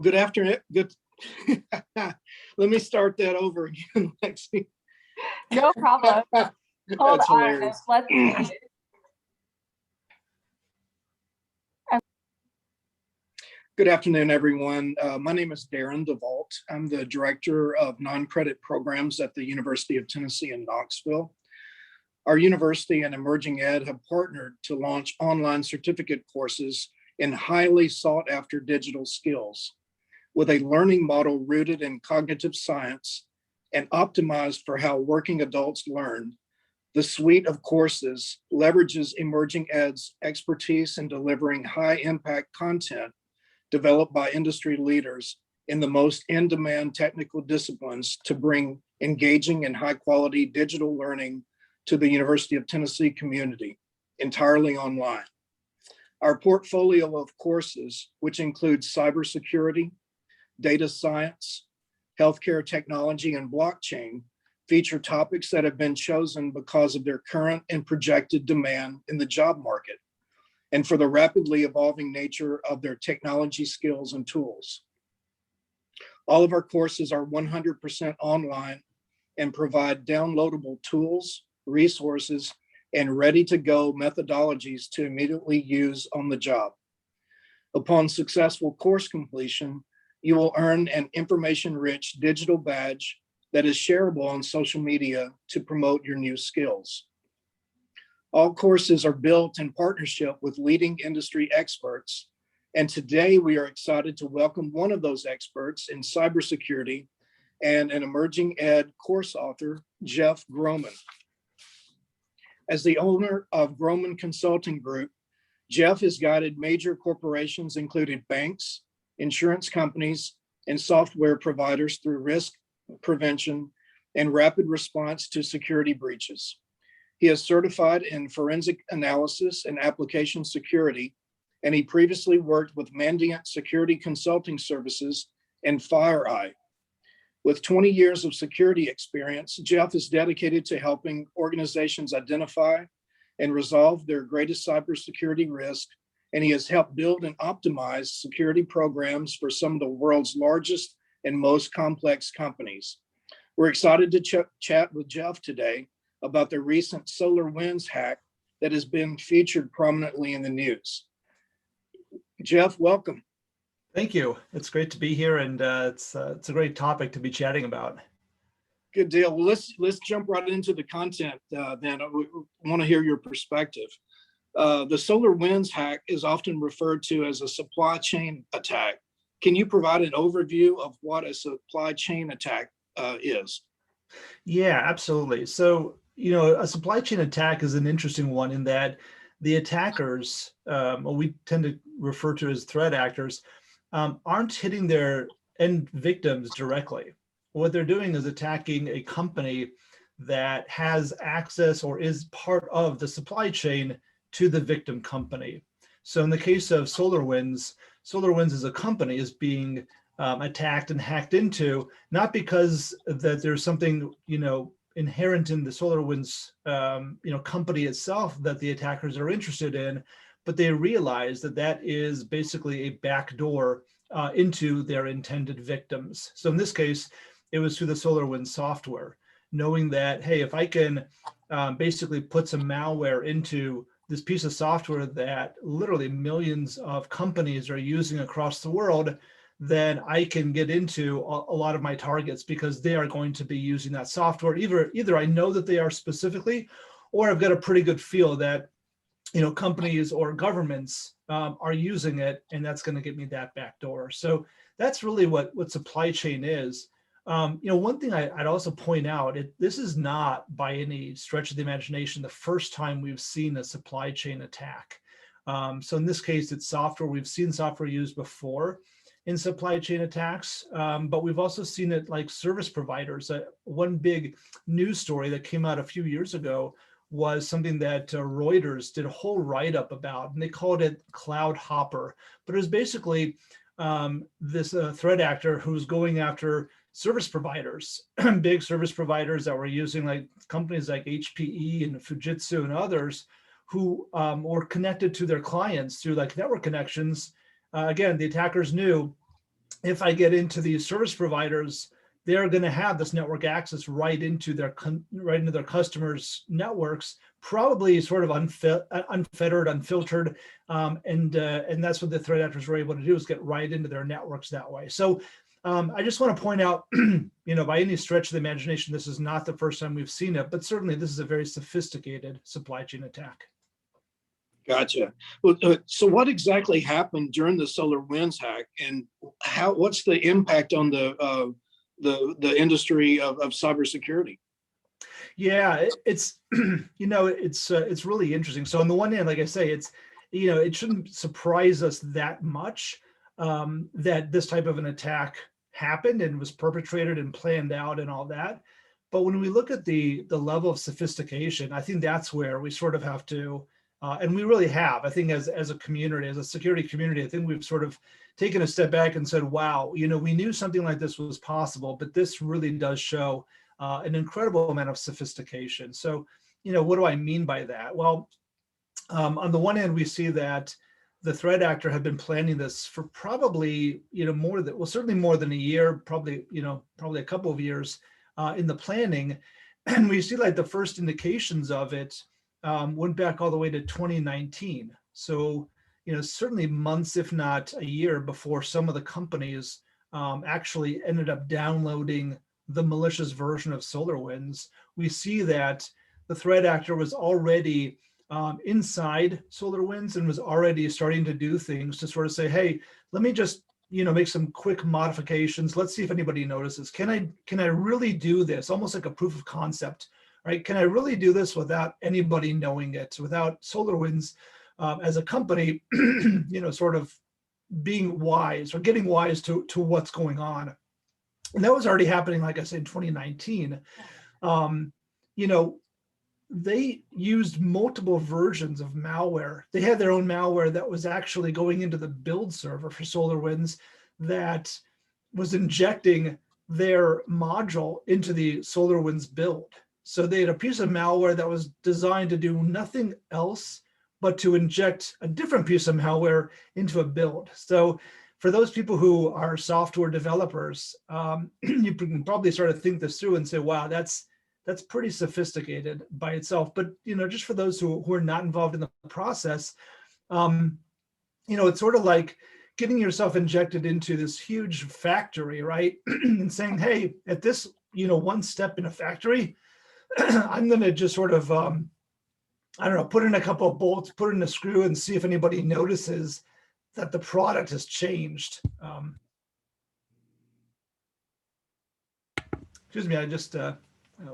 Good afternoon. Good. Let me start that over again, Lexi. No problem. Hold That's on. hilarious. Let's see. Good afternoon, everyone. My name is Darrin Devault. I'm the Director of Non-Credit Programs at the University of Tennessee in Knoxville. Our university and EmergingEd have partnered to launch online certificate courses in highly sought-after digital skills, with a learning model rooted in cognitive science and optimized for how working adults learn. The suite of courses leverages EmergingEd's expertise in delivering high-impact content developed by industry leaders in the most in-demand technical disciplines to bring engaging and high-quality digital learning to the University of Tennessee community, entirely online. Our portfolio of courses, which includes cybersecurity, data science, healthcare technology, and blockchain, feature topics that have been chosen because of their current and projected demand in the job market, and for the rapidly evolving nature of their technology skills and tools. All of our courses are 100% online and provide downloadable tools, resources, and ready-to-go methodologies to immediately use on the job. Upon successful course completion, you will earn an information-rich digital badge that is shareable on social media to promote your new skills. All courses are built in partnership with leading industry experts, and today we are excited to welcome one of those experts in cybersecurity and an EmergingEd course author, Jeff Groman. As the owner of Groman Consulting Group, Jeff has guided major corporations, including banks, insurance companies, and software providers through risk prevention and rapid response to security breaches. He is certified in forensic analysis and application security, and he previously worked with Mandiant Security Consulting Services and FireEye. With 20 years of security experience, Jeff is dedicated to helping organizations identify and resolve their greatest cybersecurity risk, and he has helped build and optimize security programs for some of the world's largest and most complex companies. We're excited to chat with Jeff today about the recent SolarWinds hack that has been featured prominently in the news. Jeff, welcome. Thank you. It's great to be here, and it's a great topic to be chatting about. Good deal. Well, let's jump right into the content then. I want to hear your perspective. The SolarWinds hack is often referred to as a supply chain attack. Can you provide an overview of what a supply chain attack is? Yeah, absolutely. So, a supply chain attack is an interesting one in that the attackers, we tend to refer to as threat actors, aren't hitting their end victims directly. What they're doing is attacking a company that has access or is part of the supply chain to the victim company. So in the case of SolarWinds as a company is being attacked and hacked into, not because that there's something, inherent in the SolarWinds, company itself that the attackers are interested in, but they realize that that is basically a backdoor into their intended victims. So in this case, it was through the SolarWinds software, knowing that, hey, if I can basically put some malware into this piece of software that literally millions of companies are using across the world, then I can get into a lot of my targets because they are going to be using that software. Either I know that they are specifically, or I've got a pretty good feel that companies or governments are using it, and that's going to get me that back door. So that's really what supply chain is. One thing I'd also point out, this is not by any stretch of the imagination the first time we've seen a supply chain attack. So in this case, it's software. We've seen software used before in supply chain attacks, but we've also seen it like service providers. One big news story that came out a few years ago was something that Reuters did a whole write-up about, and they called it Cloud Hopper. But it was basically this threat actor who's going after service providers, big service providers that were using like companies like HPE and Fujitsu and others who were connected to their clients through like network connections. Again, the attackers knew if I get into these service providers, they're going to have this network access right into their customers' networks, probably sort of unfettered, unfiltered, and that's what the threat actors were able to do, is get right into their networks that way. So I just want to point out, by any stretch of the imagination, this is not the first time we've seen it, but certainly this is a very sophisticated supply chain attack. Gotcha. Well, so what exactly happened during the SolarWinds hack, and what's the impact on the industry of cybersecurity? Yeah, it's it's really interesting. So on the one hand, like I say, it shouldn't surprise us that much that this type of an attack happened and was perpetrated and planned out and all that. But when we look at the level of sophistication, I think that's where we sort of have to. And we really have, I think, as a community, as a security community, I think we've sort of taken a step back and said, wow, we knew something like this was possible, but this really does show an incredible amount of sophistication. So, what do I mean by that? Well, on the one hand, we see that the threat actor had been planning this for probably, certainly more than a year, probably a couple of years in the planning. And we see like the first indications of it went back all the way to 2019. So, certainly months, if not a year, before some of the companies actually ended up downloading the malicious version of SolarWinds. We see that the threat actor was already inside SolarWinds and was already starting to do things to sort of say, hey, let me just make some quick modifications. Let's see if anybody notices. Can I really do this? Almost like a proof of concept. Right? Can I really do this without anybody knowing it, without SolarWinds as a company, sort of being wise or getting wise to what's going on? And that was already happening, like I said, in 2019. They used multiple versions of malware. They had their own malware that was actually going into the build server for SolarWinds that was injecting their module into the SolarWinds build. So they had a piece of malware that was designed to do nothing else but to inject a different piece of malware into a build. So for those people who are software developers, you can probably sort of think this through and say, wow, that's pretty sophisticated by itself. But just for those who are not involved in the process, it's sort of like getting yourself injected into this huge factory, right? And saying, hey, at this one step in a factory, I'm going to just sort of, put in a couple of bolts, put in a screw and see if anybody notices that the product has changed. Excuse me, I just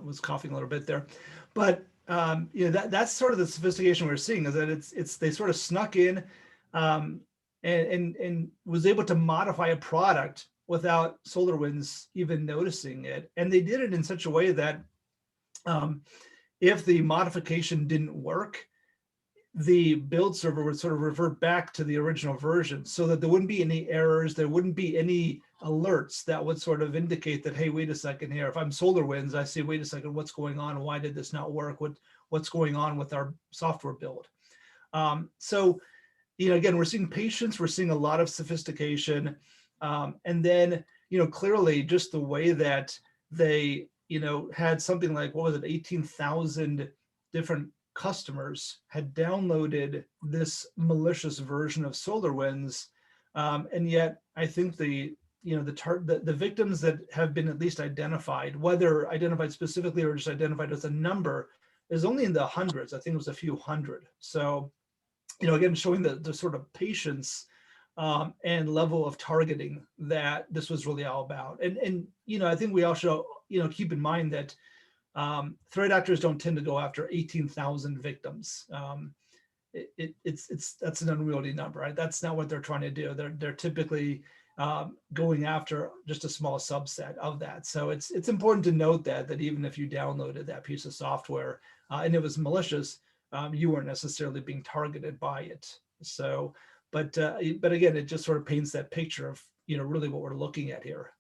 was coughing a little bit there. But, that's sort of the sophistication we're seeing, is that they sort of snuck in and was able to modify a product without SolarWinds even noticing it. And they did it in such a way that if the modification didn't work, the build server would sort of revert back to the original version, so that there wouldn't be any errors, there wouldn't be any alerts that would sort of indicate that, hey, wait a second here, if I'm SolarWinds, I say, wait a second, what's going on? Why did this not work? What's going on with our software build? So, again, we're seeing patience, we're seeing a lot of sophistication, and then, clearly just the way that they had something like, 18,000 different customers had downloaded this malicious version of SolarWinds. And yet I think the victims that have been at least identified, whether identified specifically or just identified as a number, is only in the hundreds. I think it was a few hundred. So, again, showing the sort of patience and level of targeting that this was really all about. And I think we also, keep in mind that threat actors don't tend to go after 18,000 victims. That's an unwieldy number, right? That's not what they're trying to do. They're typically going after just a small subset of that. So it's important to note that even if you downloaded that piece of software and it was malicious, you weren't necessarily being targeted by it. So, but again, it just sort of paints that picture of really what we're looking at here.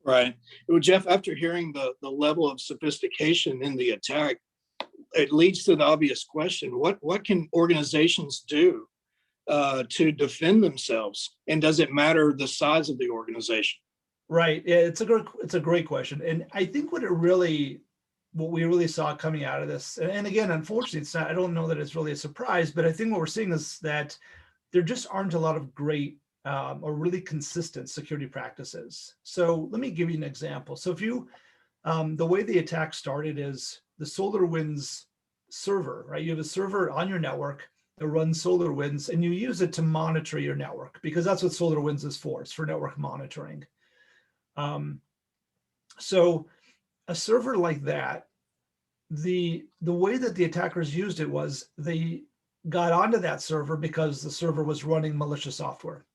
Right. Well, Jeff, after hearing the level of sophistication in the attack, it leads to the obvious question: what can organizations do to defend themselves? And does it matter the size of the organization? Right. Yeah, it's a great question. And I think what we really saw coming out of this, and again, unfortunately, it's not, I don't know that it's really a surprise, but I think what we're seeing is that there just aren't a lot of great or really consistent security practices. So let me give you an example. So if you, the way the attack started is the SolarWinds server, right? You have a server on your network that runs SolarWinds, and you use it to monitor your network, because that's what SolarWinds is for. It's for network monitoring. So a server like that, the way that the attackers used it was they got onto that server because the server was running malicious software.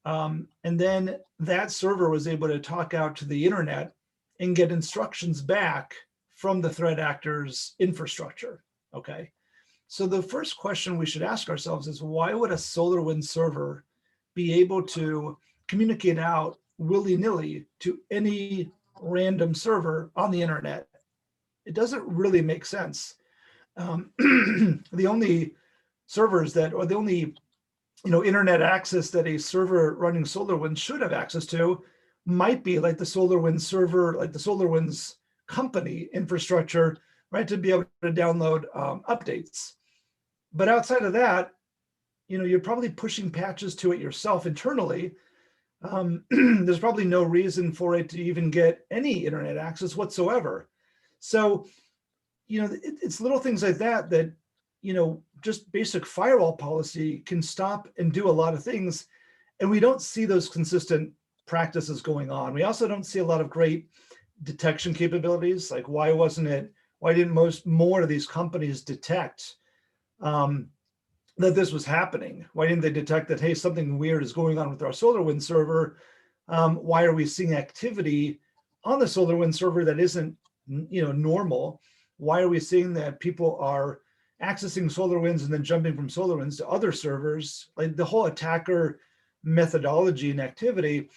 And then that server was able to talk out to the internet and get instructions back from the threat actor's infrastructure. Okay. So the first question we should ask ourselves is, why would a SolarWinds server be able to communicate out willy-nilly to any random server on the internet? It doesn't really make sense. The only servers that, or the only internet access that a server running SolarWinds should have access to might be like the SolarWinds server, like the SolarWinds company infrastructure, right, to be able to download updates. But outside of that, you're probably pushing patches to it yourself internally. There's probably no reason for it to even get any internet access whatsoever. So, it's little things like that that, just basic firewall policy can stop and do a lot of things. And we don't see those consistent practices going on. We also don't see a lot of great detection capabilities. Like, why didn't more of these companies detect that this was happening? Why didn't they detect that, hey, something weird is going on with our SolarWinds server? Why are we seeing activity on the SolarWinds server that isn't, normal? Why are we seeing that people are accessing SolarWinds and then jumping from SolarWinds to other servers? Like the whole attacker methodology and activity,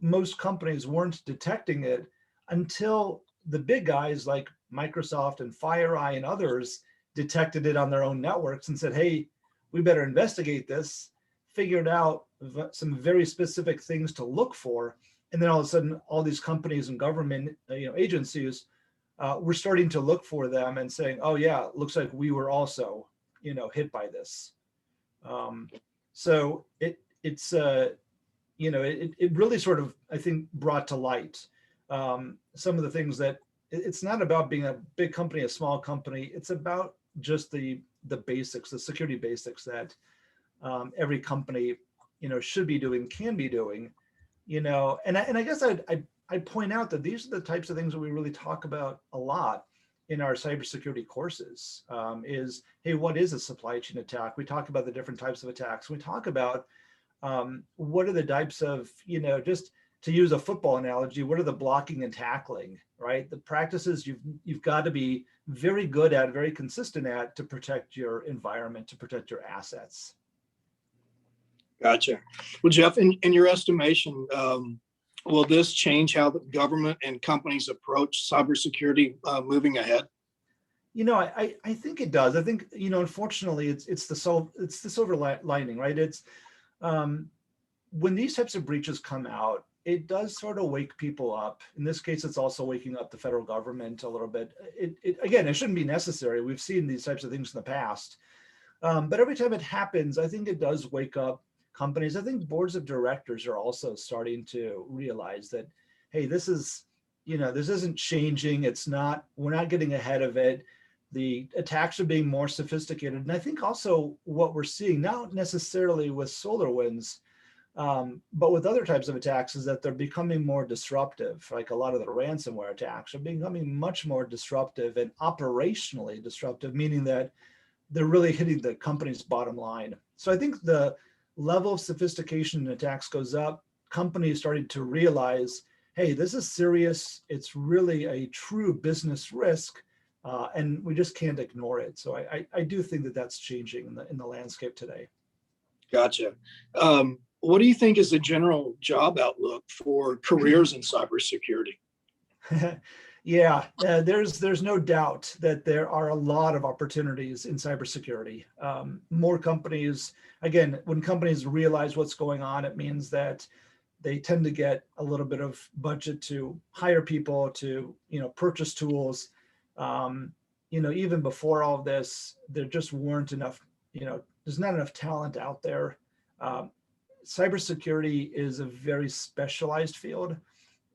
most companies weren't detecting it until the big guys like Microsoft and FireEye and others detected it on their own networks and said, hey, we better investigate this, figured out some very specific things to look for. And then all of a sudden, all these companies and government agencies were starting to look for them and saying, oh yeah, it looks like we were also hit by this. So it really sort of, I think, brought to light some of the things that it's not about being a big company, a small company. It's about just the basics, the security basics that every company should be doing, can be doing. And I guess I'd point out that these are the types of things that we really talk about a lot in our cybersecurity courses. Is, hey, what is a supply chain attack? We talk about the different types of attacks. We talk about what are the types of, just to use a football analogy, what are the blocking and tackling, right? The practices you've got to be very good at, very consistent at, to protect your environment, to protect your assets. Gotcha. Well, Jeff, in your estimation, will this change how the government and companies approach cybersecurity moving ahead? I think it does. I think, unfortunately, it's the silver lining, right? It's when these types of breaches come out, it does sort of wake people up. In this case, it's also waking up the federal government a little bit. Again, it shouldn't be necessary. We've seen these types of things in the past. But every time it happens, I think it does wake up companies. I think boards of directors are also starting to realize that, hey, this isn't changing. We're not getting ahead of it. The attacks are being more sophisticated. And I think also what we're seeing, not necessarily with SolarWinds, but with other types of attacks, is that they're becoming more disruptive. Like a lot of the ransomware attacks are becoming much more disruptive and operationally disruptive, meaning that they're really hitting the company's bottom line. So I think the level of sophistication in attacks goes up. Companies starting to realize, hey, this is serious. It's really a true business risk, and we just can't ignore it. So I do think that that's changing in the landscape today. Gotcha. What do you think is the general job outlook for careers in cybersecurity? Yeah, there's no doubt that there are a lot of opportunities in cybersecurity. More companies, again, when companies realize what's going on, it means that they tend to get a little bit of budget to hire people to, purchase tools. Even before all of this, there just weren't enough, there's not enough talent out there. Um, Cybersecurity is a very specialized field.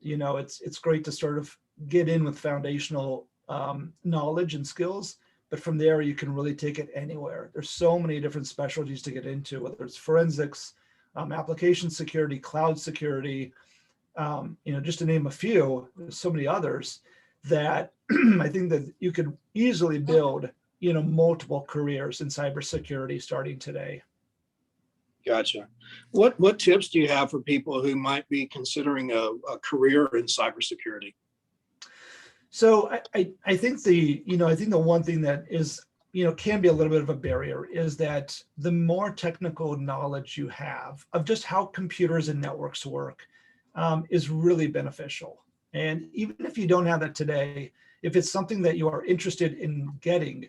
It's great to sort of get in with foundational knowledge and skills, but from there you can really take it anywhere. There's so many different specialties to get into, whether it's forensics, application security, cloud security, just to name a few. There's so many others that I think that you could easily build, multiple careers in cybersecurity starting today. Gotcha. What tips do you have for people who might be considering a career in cybersecurity? So I think the one thing that is, can be a little bit of a barrier is that the more technical knowledge you have of just how computers and networks work is really beneficial. And even if you don't have that today, if it's something that you are interested in getting,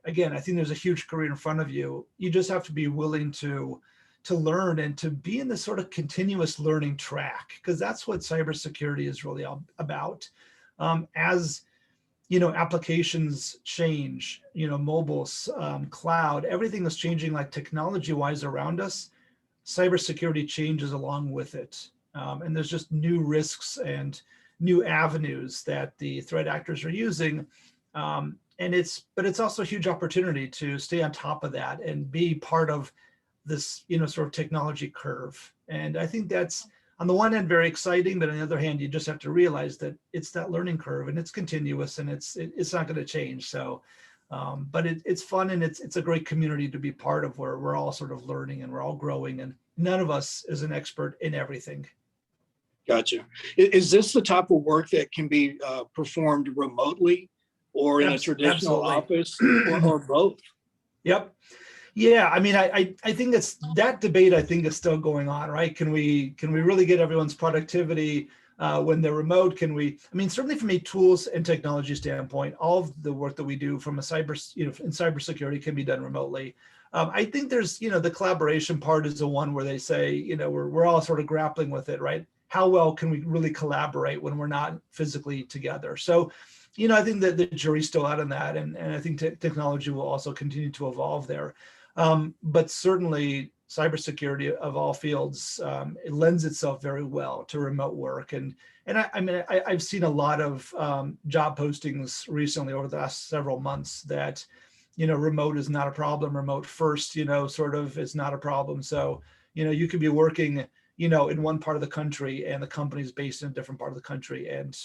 again, I think there's a huge career in front of you. You just have to be willing to learn and to be in this sort of continuous learning track, because that's what cybersecurity is really about. As applications change, mobile, cloud, everything is changing, like technology-wise around us. Cybersecurity changes along with it, and there's just new risks and new avenues that the threat actors are using. But it's also a huge opportunity to stay on top of that and be part of this, sort of technology curve. And I think that's, on the one hand, very exciting, but on the other hand, you just have to realize that it's that learning curve and it's continuous and it's not going to change. So, but it's fun, and it's a great community to be part of, where we're all sort of learning and we're all growing, and none of us is an expert in everything. Gotcha. Is this the type of work that can be performed remotely or in a traditional office, or both? Yep. Yeah, I mean, I think it's that debate. I think is still going on, right? Can we really get everyone's productivity when they're remote? Can we? I mean, certainly from a tools and technology standpoint, all of the work that we do from a in cybersecurity can be done remotely. I think there's, the collaboration part is the one where they say, we're all sort of grappling with it, right? How well can we really collaborate when we're not physically together? So, I think that the jury's still out on that, and I think technology will also continue to evolve there. But certainly cybersecurity of all fields, it lends itself very well to remote work. And I've seen a lot of job postings recently over the last several months that, remote is not a problem. Remote first, sort of is not a problem. So, you could be working, in one part of the country and the company's based in a different part of the country, and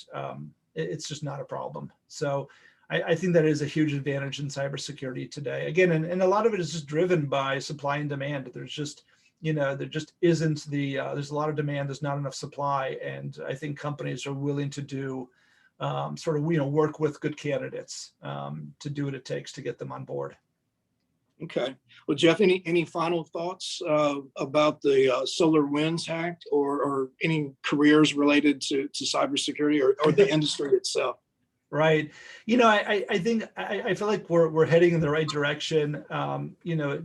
it's just not a problem. So I think that is a huge advantage in cybersecurity today. Again, and a lot of it is just driven by supply and demand. There's just, there just isn't there's a lot of demand, there's not enough supply. And I think companies are willing to do sort of, work with good candidates to do what it takes to get them on board. Okay. Well, Jeff, any final thoughts about the SolarWinds hack, or any careers related to cybersecurity or the industry itself? Right. I think I feel like we're heading in the right direction.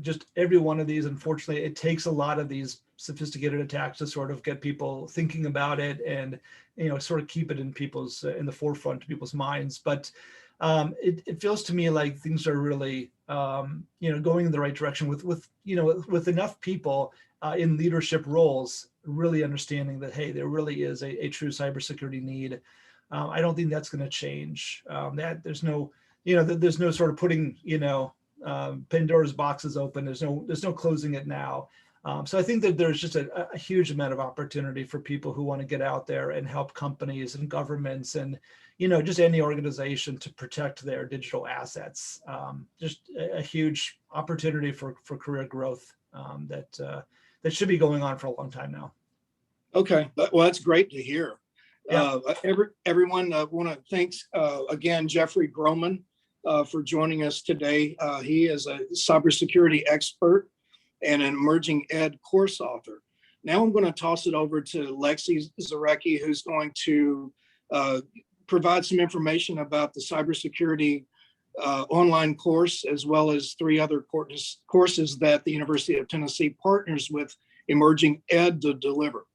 Just every one of these, unfortunately, it takes a lot of these sophisticated attacks to sort of get people thinking about it and, sort of keep it in the forefront of people's minds. But it feels to me like things are really, going in the right direction with enough people in leadership roles, really understanding that, hey, there really is a true cybersecurity need. I don't think that's going to change. That there's no sort of putting, Pandora's boxes open. There's no closing it now. So I think that there's just a huge amount of opportunity for people who want to get out there and help companies and governments and, just any organization to protect their digital assets. Just a huge opportunity for career growth that should be going on for a long time now. Okay, well, that's great to hear. Yeah. Everyone, want to thanks again Jeffrey Groman for joining us today. He is a cybersecurity expert and an EmergingEd course author. Now I'm going to toss it over to Lexi Zarecki, who's going to provide some information about the cybersecurity online course, as well as 3 other courses that the University of Tennessee partners with EmergingEd to deliver.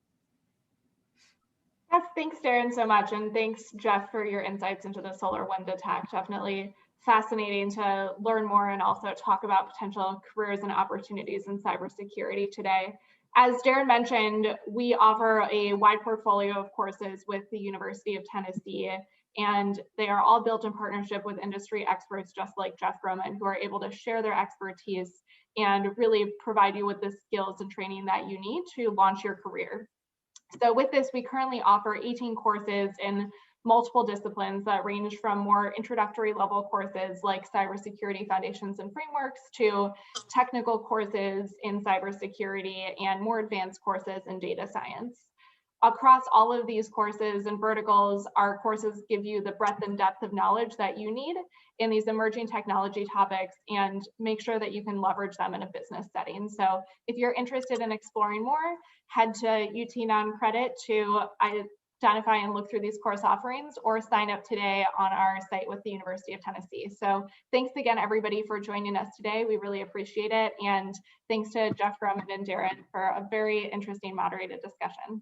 Yes, thanks, Darrin, so much. And thanks, Jeff, for your insights into the SolarWinds attack. Definitely fascinating to learn more and also talk about potential careers and opportunities in cybersecurity today. As Darrin mentioned, we offer a wide portfolio of courses with the University of Tennessee, and they are all built in partnership with industry experts just like Jeff Groman, who are able to share their expertise and really provide you with the skills and training that you need to launch your career. So with this, we currently offer 18 courses in multiple disciplines that range from more introductory level courses like cybersecurity foundations and frameworks to technical courses in cybersecurity and more advanced courses in data science. Across all of these courses and verticals, our courses give you the breadth and depth of knowledge that you need in these emerging technology topics and make sure that you can leverage them in a business setting. So if you're interested in exploring more, head to UT Non-Credit to identify and look through these course offerings, or sign up today on our site with the University of Tennessee. So thanks again, everybody, for joining us today. We really appreciate it. And thanks to Jeff Groman and Darrin for a very interesting moderated discussion.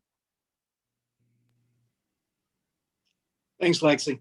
Thanks, Lexi.